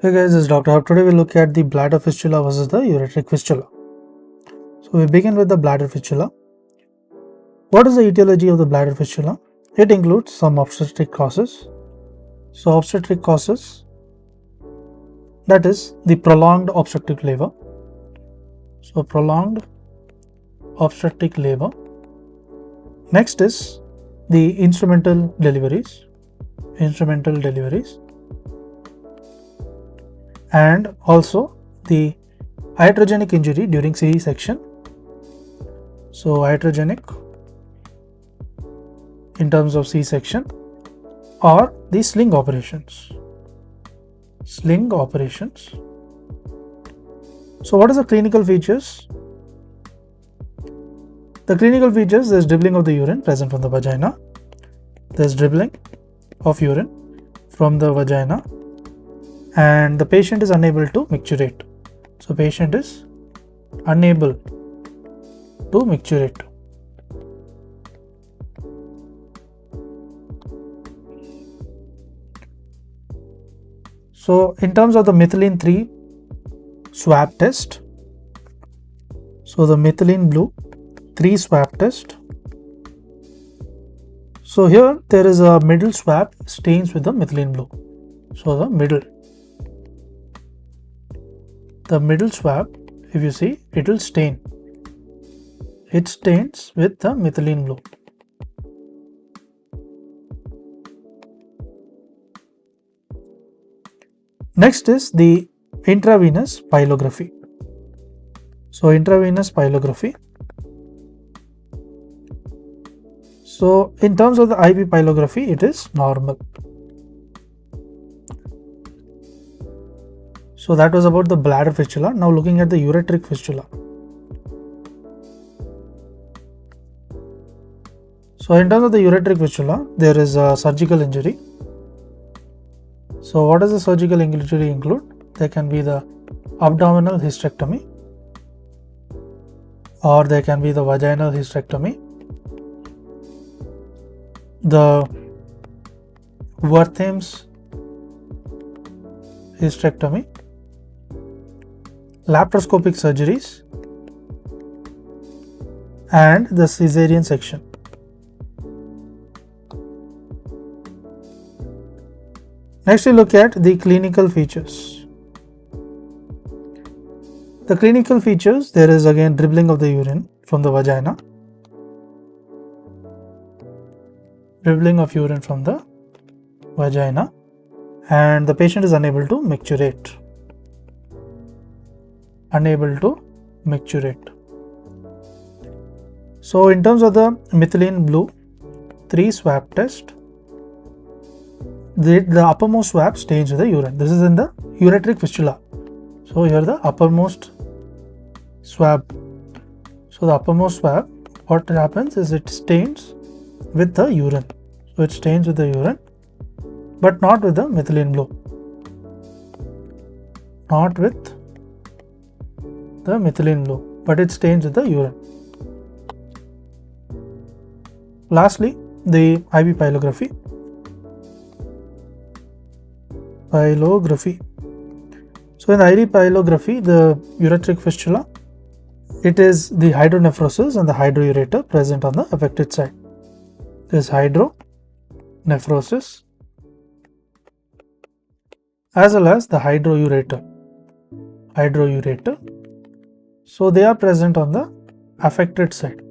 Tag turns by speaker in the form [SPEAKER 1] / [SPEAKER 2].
[SPEAKER 1] Hey guys, this is Dr. Hub. Today we look at the bladder fistula versus the ureteric fistula. So we begin with the bladder fistula. What is the etiology of the bladder fistula? It includes some obstetric causes. So obstetric causes, that is the prolonged obstetric labor. So prolonged obstetric labor. Next is the instrumental deliveries. And also the iatrogenic injury during C-section. So iatrogenic in terms of C-section or the sling operations. So what are the clinical features? The clinical features, there is dribbling of the urine present from the vagina. There is dribbling of urine from the vagina, and the patient is unable to micturate. So patient is unable to micturate. So in terms of the methylene 3 swab test, so the methylene blue 3 swab test. So here there is a middle swab stains with the methylene blue. So the middle swab, if you see, it will stain. It stains with the methylene blue. Next is the intravenous pyelography. So intravenous pyelography. So in terms of the IV pyelography, it is normal. So that was about the bladder fistula. Now looking at the ureteric fistula. So in terms of the ureteric fistula, there is a surgical injury. So what does the surgical injury include? There can be the abdominal hysterectomy, or there can be the vaginal hysterectomy, the Wertham's hysterectomy, laparoscopic surgeries, and the caesarean section. Next, we look at the clinical features. The clinical features, there is again dribbling of the urine from the vagina. Dribbling of urine from the vagina, and the patient is unable to micturate. So in terms of the methylene blue 3 swab test, the uppermost swab stains with the urine. This is in the ureteric fistula. So here the uppermost swab. So the uppermost swab, what happens is it stains with the urine. So it stains with the urine, but not with the methylene blue. Not with the methylene blue, but it stains with the urine. Lastly, the IV pyelography. So in the IV pyelography, the ureteric fistula, it is the hydronephrosis and the hydroureter present on the affected side. There is hydronephrosis as well as the hydroureter. So they are present on the affected side.